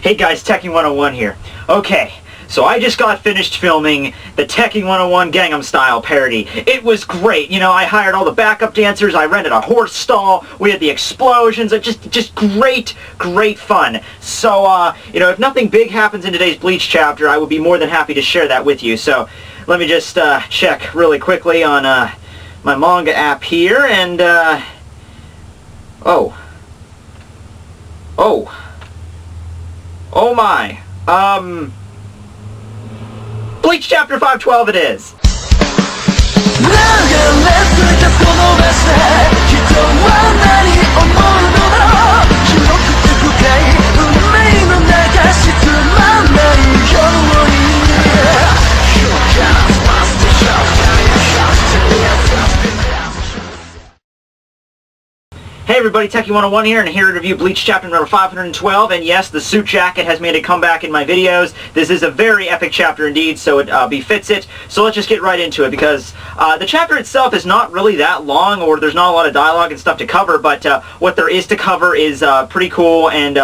Hey guys, Tekking101 here. Okay, so I just got finished filming the Tekking101 Gangnam Style parody. It was great. You know, I hired all the backup dancers, I rented a horse stall, we had the explosions, just great fun. So, you know, if nothing big happens in today's Bleach chapter, I would be more than happy to share that with you. So, let me just check really quickly on my manga app here, and, oh my, Bleach chapter 512 it is. Hey everybody, Tekking101 here, and here to review Bleach chapter number 512, and yes, the suit jacket has made a comeback in my videos. This is a very epic chapter indeed, so it befits it. So let's just get right into it, because the chapter itself is not really that long, or there's not a lot of dialogue and stuff to cover, but what there is to cover is pretty cool, and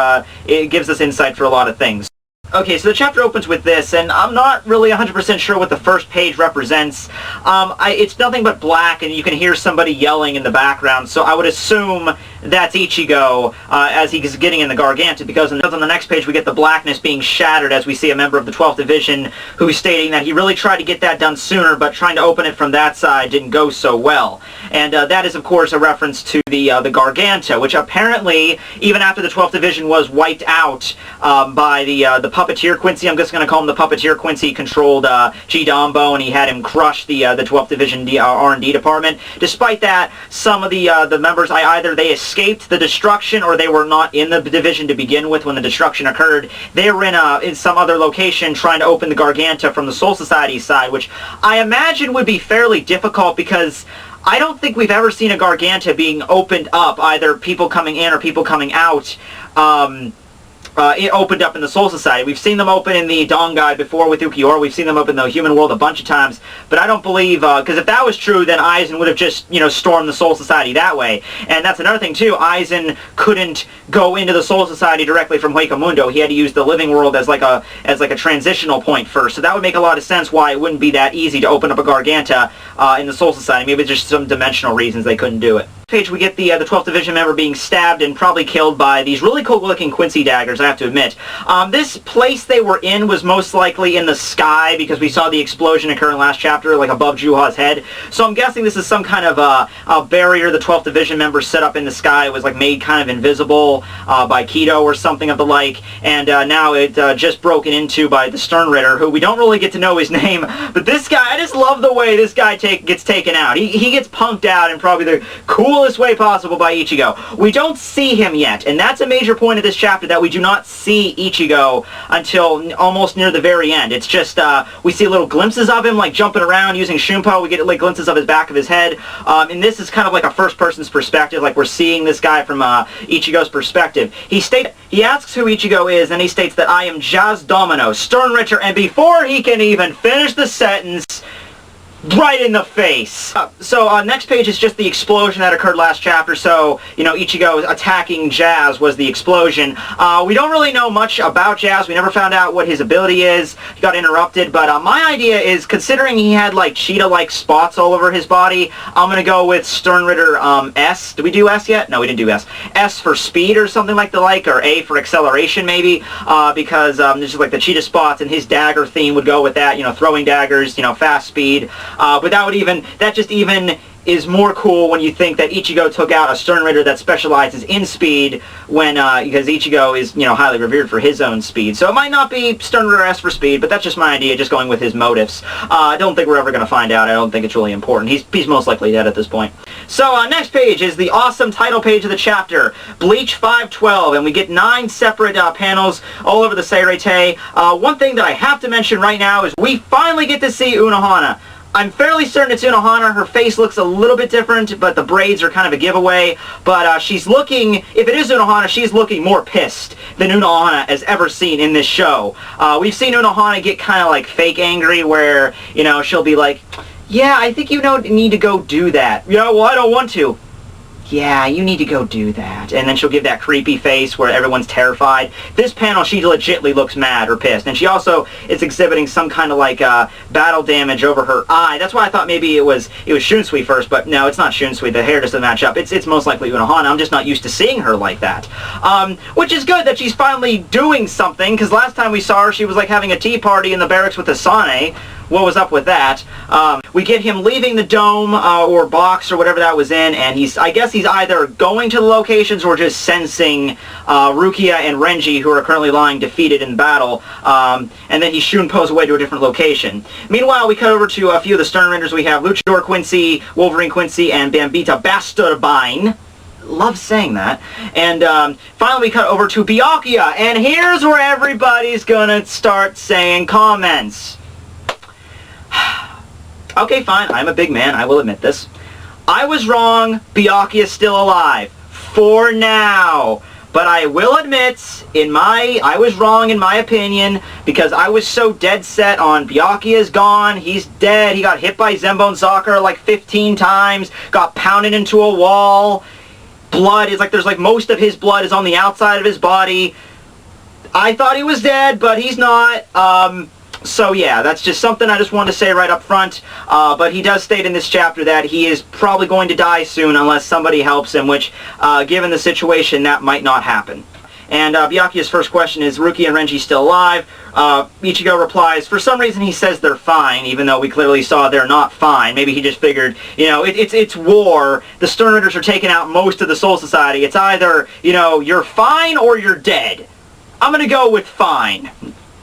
it gives us insight for a lot of things. Okay, so the chapter opens with this, and I'm not really 100% sure what the first page represents. It's nothing but black, and you can hear somebody yelling in the background, so I would assume that's Ichigo as he's getting in the Garganta, because on the next page we get the blackness being shattered as we see a member of the 12th Division who's stating that he really tried to get that done sooner, but trying to open it from that side didn't go so well. And that is, of course, a reference to the Garganta, which apparently, even after the 12th Division was wiped out by the Puppeteer Quincy, I'm just going to call him the Puppeteer Quincy, controlled G. Dombo, and he had him crush the 12th Division R&D department. Despite that, some of the members, either they escaped the destruction or they were not in the division to begin with when the destruction occurred. They were in some other location trying to open the Garganta from the Soul Society side, which I imagine would be fairly difficult because I don't think we've ever seen a Garganta being opened up, either people coming in or people coming out. It opened up in the Soul Society. We've seen them open in the Dongai before with Ukiura. We've seen them open in the Human World a bunch of times. But I don't believe, because if that was true, then Aizen would have just, you know, stormed the Soul Society that way. And that's another thing, too. Aizen couldn't go into the Soul Society directly from Huecamundo. He had to use the Living World as like a transitional point first. So that would make a lot of sense why it wouldn't be that easy to open up a Garganta in the Soul Society. Maybe it's just some dimensional reasons they couldn't do it. Page we get the 12th Division member being stabbed and probably killed by these really cool looking Quincy daggers, I have to admit. This place they were in was most likely in the sky because we saw the explosion occur in last chapter, like above Juha's head. So I'm guessing this is some kind of a barrier the 12th Division members set up in the sky. It was like made kind of invisible by Kido or something of the like, and now it just broken into by the Stern Ritter, who we don't really get to know his name, but this guy, I just love the way this guy gets taken out. He gets punked out in probably the coolest way possible by Ichigo. We don't see him yet, and that's a major point of this chapter, that we do not see Ichigo until almost near the very end. It's just, we see little glimpses of him, like jumping around using Shunpo. We get like glimpses of his back of his head, and this is kind of like a first person's perspective, like we're seeing this guy from Ichigo's perspective. He asks who Ichigo is, and he states that I am Jazz Domino, Stern Ritter, and before he can even finish the sentence, right in the face. So next page is just the explosion that occurred last chapter. So, you know, Ichigo attacking Jazz was the explosion. We don't really know much about Jazz. We never found out what his ability is. He got interrupted, but my idea is, considering he had like cheetah-like spots all over his body, I'm gonna go with Stern Ritter S. Did we do S yet? No, we didn't do S. S for speed or something like or A for acceleration maybe, because there's just like the cheetah spots, and his dagger theme would go with that, you know, throwing daggers, you know, fast speed. But that just even is more cool when you think that Ichigo took out a Stern Ritter that specializes in speed, when because Ichigo is, you know, highly revered for his own speed. So it might not be Stern Ritter S for speed, but that's just my idea, just going with his motives. I don't think we're ever going to find out. I don't think it's really important. He's most likely dead at this point. So next page is the awesome title page of the chapter, Bleach 512, and we get 9 separate panels all over the Seirei. One thing that I have to mention right now is we finally get to see Unohana. I'm fairly certain it's Unohana. Her face looks a little bit different, but the braids are kind of a giveaway. But she's looking, if it is Unohana, she's looking more pissed than Unohana has ever seen in this show. We've seen Unohana get kind of like fake angry, where, you know, she'll be like, yeah, I think you need to go do that. Yeah, well, I don't want to. yeah, you need to go do that. And then she'll give that creepy face where everyone's terrified. This panel, she legitly looks mad or pissed. And she also is exhibiting some kind of like battle damage over her eye. That's why I thought maybe it was Shunsui first, but no, it's not Shunsui. The hair doesn't match up. It's most likely Unohana. I'm just not used to seeing her like that. Which is good that she's finally doing something, because last time we saw her, she was like having a tea party in the barracks with Asane. What was up with that? We get him leaving the dome or box or whatever that was in, and I guess he's either going to the locations or just sensing Rukia and Renji, who are currently lying defeated in battle, and then he shunpos away to a different location. Meanwhile, we cut over to a few of the Stern Renders. We have Luchador Quincy, Wolverine Quincy, and Bambita Basturbine. Love saying that. And finally we cut over to Byakuya, and here's where everybody's gonna start saying comments. Okay, fine, I'm a big man, I will admit this. I was wrong, Byakuya's still alive. For now. But I will admit, I was wrong in my opinion, because I was so dead set on Byakuya's gone, he's dead, he got hit by Zenbone Sakura like 15 times, got pounded into a wall, blood is like, there's like most of his blood is on the outside of his body. I thought he was dead, but he's not. So yeah, that's just something I just wanted to say right up front, but he does state in this chapter that he is probably going to die soon unless somebody helps him, which, given the situation, that might not happen. And Byakuya's first question is, Rukia and Renji still alive? Ichigo replies, for some reason he says they're fine, even though we clearly saw they're not fine. Maybe he just figured, you know, it's war. The Stern Raiders are taking out most of the Soul Society. It's either, you know, you're fine or you're dead. I'm gonna go with fine.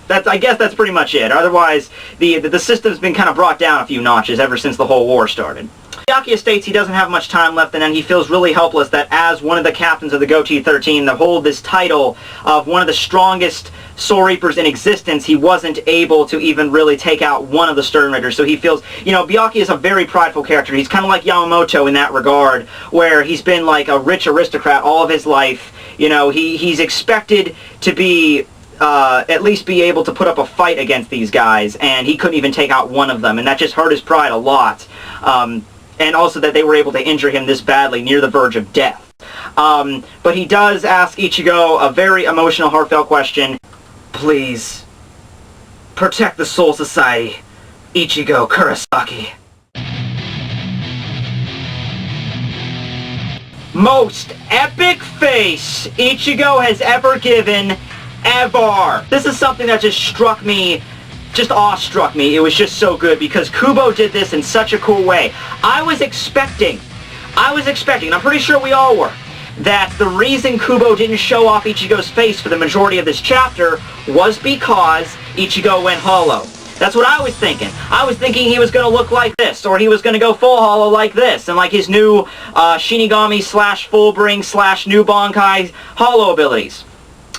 I guess that's pretty much it. Otherwise, the system's been kind of brought down a few notches ever since the whole war started. Byakuya states he doesn't have much time left, and then he feels really helpless that as one of the captains of the Gochi 13 that hold this title of one of the strongest Soul Reapers in existence, he wasn't able to even really take out one of the Stern Raiders. So he feels, you know, Byakuya is a very prideful character. He's kind of like Yamamoto in that regard, where he's been like a rich aristocrat all of his life. You know, he's expected to be at least be able to put up a fight against these guys, and he couldn't even take out one of them, and that just hurt his pride a lot. And also that they were able to injure him this badly, near the verge of death. But he does ask Ichigo a very emotional, heartfelt question. Please, protect the Soul Society, Ichigo Kurosaki. Most epic face Ichigo has ever given, ever. This is something that just struck me, just awestruck me. It was just so good because Kubo did this in such a cool way. I was expecting, and I'm pretty sure we all were, that the reason Kubo didn't show off Ichigo's face for the majority of this chapter was because Ichigo went hollow. That's what I was thinking. I was thinking he was going to look like this, or he was going to go full hollow like this, and like his new Shinigami slash Fullbring slash new Bankai hollow abilities.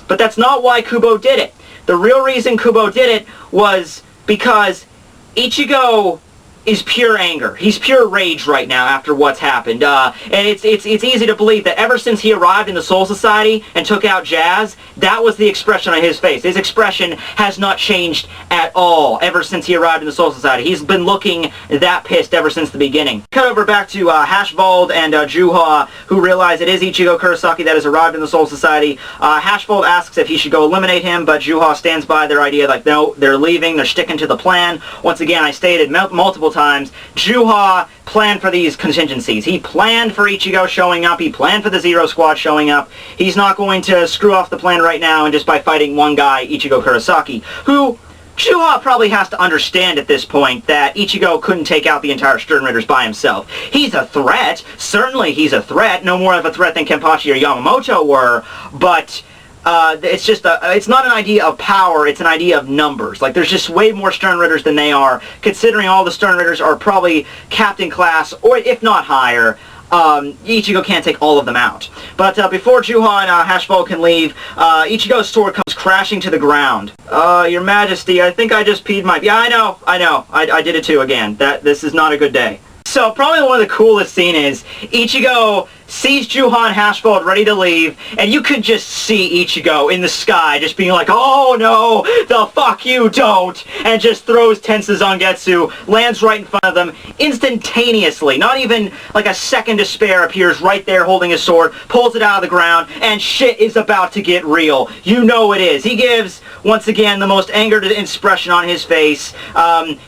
But that's not why Kubo did it. The real reason Kubo did it was because Ichigo is pure anger. He's pure rage right now after what's happened. And it's easy to believe that ever since he arrived in the Soul Society and took out Jazz, that was the expression on his face. His expression has not changed at all ever since he arrived in the Soul Society. He's been looking that pissed ever since the beginning. Cut over back to Hashvold and Juha, who realize it is Ichigo Kurosaki that has arrived in the Soul Society. Hashvold asks if he should go eliminate him, but Juha stands by their idea like, no, they're leaving, they're sticking to the plan. Once again, I stated multiple times, Juha planned for these contingencies. He planned for Ichigo showing up. He planned for the Zero Squad showing up. He's not going to screw off the plan right now and just by fighting one guy, Ichigo Kurosaki, who Juha probably has to understand at this point that Ichigo couldn't take out the entire Stern Raiders by himself. He's a threat. Certainly he's a threat. No more of a threat than Kenpachi or Yamamoto were, but it's just it's not an idea of power, it's an idea of numbers. Like, there's just way more Stern Raiders than they are, considering all the Stern Raiders are probably captain class, or if not higher. Ichigo can't take all of them out. But before Juha and Hashvold can leave, Ichigo's sword comes crashing to the ground. Your Majesty, I think I just peed my... Yeah, I know. I did it too again. This is not a good day. So, probably one of the coolest scenes is Ichigo sees Juha and Hashfold ready to leave, and you can just see Ichigo in the sky just being like, oh no, the fuck you don't, and just throws Tensa Zangetsu, lands right in front of them, instantaneously, not even like a second to spare, appears right there holding his sword, pulls it out of the ground, and shit is about to get real. You know it is. He gives, once again, the most angered expression on his face.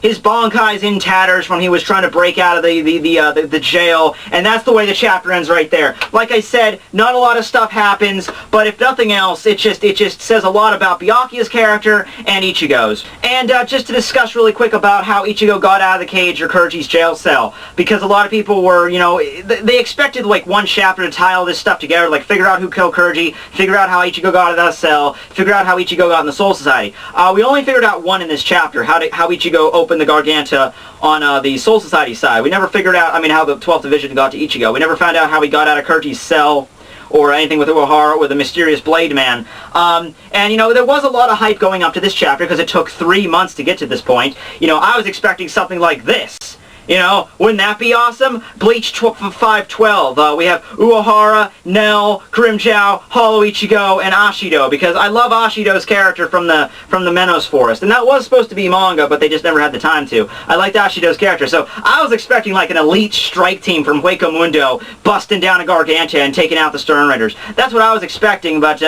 His Bankai's in tatters when he was trying to break out of the jail, and that's the way the chapter ends right there. Like I said, not a lot of stuff happens, but if nothing else, it just says a lot about Byakuya's character and Ichigo's. And just to discuss really quick about how Ichigo got out of the cage or Kurji's jail cell, because a lot of people were, you know, they expected like one chapter to tie all this stuff together, like figure out who killed Kurji, figure out how Ichigo got out of that cell, figure out how Ichigo got in the Soul Society. We only figured out one in this chapter, how Ichigo opened the Garganta on the Soul Society side. We never figured out, I mean, how the 12th Division got to Ichigo. We never found out how he got out of Kurji's cell, or anything with Unohana or the mysterious Blade Man. And, you know, there was a lot of hype going up to this chapter because it took 3 months to get to this point. You know, I was expecting something like this. You know, wouldn't that be awesome? Bleach 512. We have Unohana, Nell, Grimmjow, Hollow Ichigo, and Ashido, because I love Ashido's character from the Menos Forest, and that was supposed to be manga, but they just never had the time to. I liked Ashido's character, so I was expecting like an elite strike team from Hueco Mundo busting down a Garganta and taking out the Stern Raiders. That's what I was expecting, but,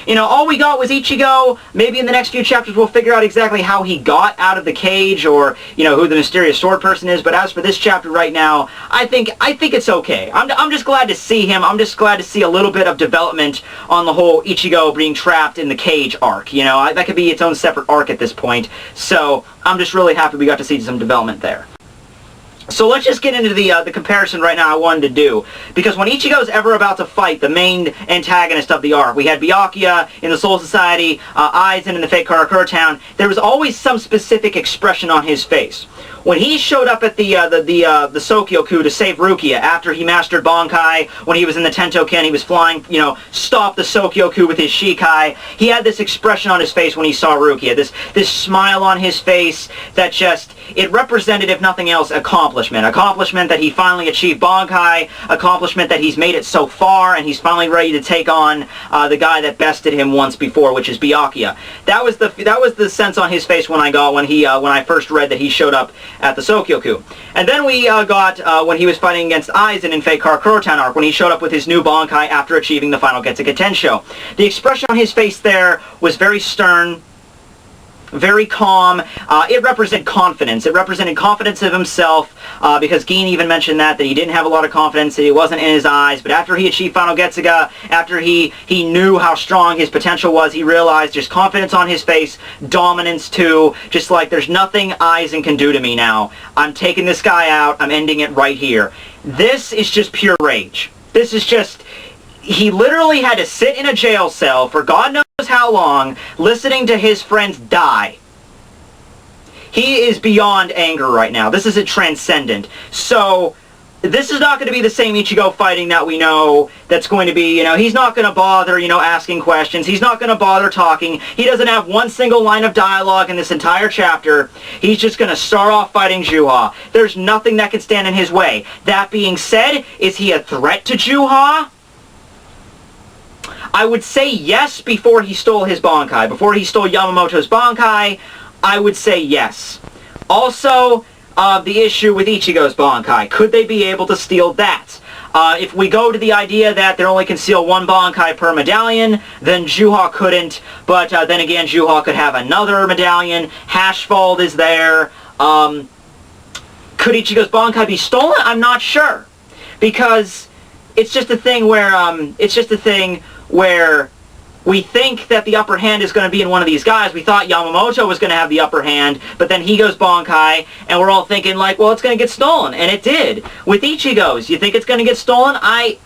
you know, all we got was Ichigo. Maybe in the next few chapters we'll figure out exactly how he got out of the cage, or, you know, who the mysterious sword person is, but as for this chapter right now, I think it's okay. I'm just glad to see him. I'm just glad to see a little bit of development on the whole Ichigo being trapped in the cage arc. You know, that could be its own separate arc at this point. So I'm just really happy we got to see some development there. So let's just get into the comparison right now I wanted to do. Because when Ichigo's ever about to fight the main antagonist of the arc, we had Byakuya in the Soul Society, Aizen in the Fake Karakura Town, there was always some specific expression on his face. When he showed up at the Sokyoku to save Rukia after he mastered Bankai, when he was in the Tentoken, he was flying, you know, stopped the Sokyoku with his Shikai, he had this expression on his face when he saw Rukia, this smile on his face that just, it represented, if nothing else, accomplishment. Accomplishment that he finally achieved Bankai, accomplishment that he's made it so far, and he's finally ready to take on the guy that bested him once before, which is Byakuya. That was the sense on his face when I first read that he showed up at the Sokyoku. And then we got when he was fighting against Aizen in Fake Karakura Town arc, when he showed up with his new Bankai after achieving the final Getsuga Tensho. The expression on his face there was very stern, very calm. It represented confidence. It represented confidence of himself, because Gin even mentioned that he didn't have a lot of confidence, that he wasn't in his eyes, but after he achieved Final Getsuga, after he knew how strong his potential was, he realized there's confidence on his face, dominance too, just like there's nothing Aizen can do to me now. I'm taking this guy out, I'm ending it right here. This is just pure rage. This is just, he literally had to sit in a jail cell for God knows how long, listening to his friends die. He is beyond anger right now. This is a transcendent. So, this is not going to be the same Ichigo fighting that we know that's going to be, you know, he's not going to bother, you know, asking questions. He's not going to bother talking. He doesn't have one single line of dialogue in this entire chapter. He's just going to start off fighting Juha. There's nothing that can stand in his way. That being said, is he a threat to Juha? I would say yes before he stole his Bankai. Before he stole Yamamoto's Bankai, I would say yes. Also, the issue with Ichigo's Bankai. Could they be able to steal that? If we go to the idea that they only can steal one Bankai per medallion, then Juha couldn't. But then again, Juha could have another medallion. Hashfold is there. Could Ichigo's Bankai be stolen? I'm not sure. Because it's just a thing where we think that the upper hand is going to be in one of these guys. We thought Yamamoto was going to have the upper hand, but then he goes Bankai, and we're all thinking like, well, it's going to get stolen, and it did. With Ichigo's, you think it's going to get stolen? I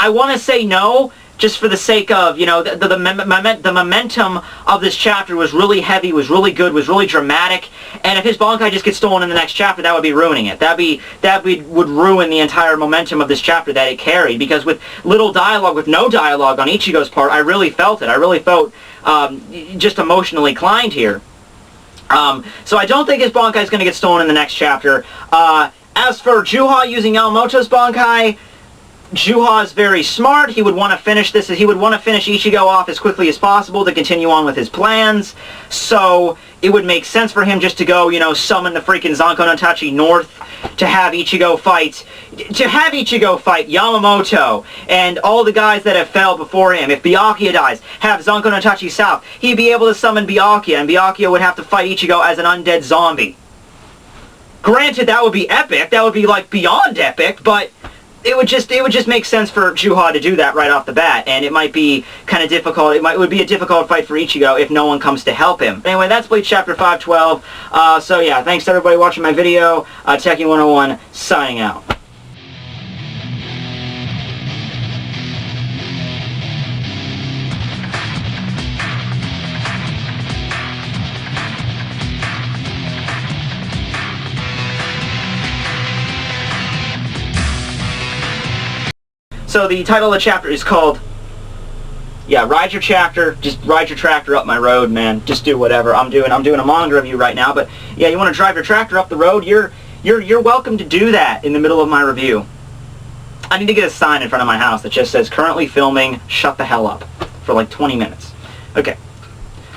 want to say no, just for the sake of, you know, the momentum of this chapter was really heavy, was really good, was really dramatic, and if his Bankai just gets stolen in the next chapter, that would be ruining it. That would ruin the entire momentum of this chapter that it carried, because with little dialogue, with no dialogue on Ichigo's part, I really felt it. I really felt just emotionally inclined here. So I don't think his Bankai is going to get stolen in the next chapter. As for Juha using Yamamoto's Bankai, Juha is very smart. He would want to finish this. He would want to finish Ichigo off as quickly as possible to continue on with his plans. So it would make sense for him just to go, you know, summon the freaking Zanko no Tachi north to have Ichigo fight Yamamoto and all the guys that have fell before him. If Byakuya dies, have Zanko no Tachi south. He'd be able to summon Byakuya, and Byakuya would have to fight Ichigo as an undead zombie. Granted, that would be epic. That would be like beyond epic, but it would just make sense for Juha to do that right off the bat, and it might be kind of difficult. It would be a difficult fight for Ichigo if no one comes to help him. Anyway, that's Bleach Chapter 512. So yeah, thanks to everybody watching my video. Tekking101 signing out. So the title of the chapter is called, yeah, ride your tractor, just ride your tractor up my road, man. Just do whatever. I'm doing a manga review right now, but yeah, you want to drive your tractor up the road, you're welcome to do that in the middle of my review. I need to get a sign in front of my house that just says currently filming, shut the hell up, for like 20 minutes. Okay.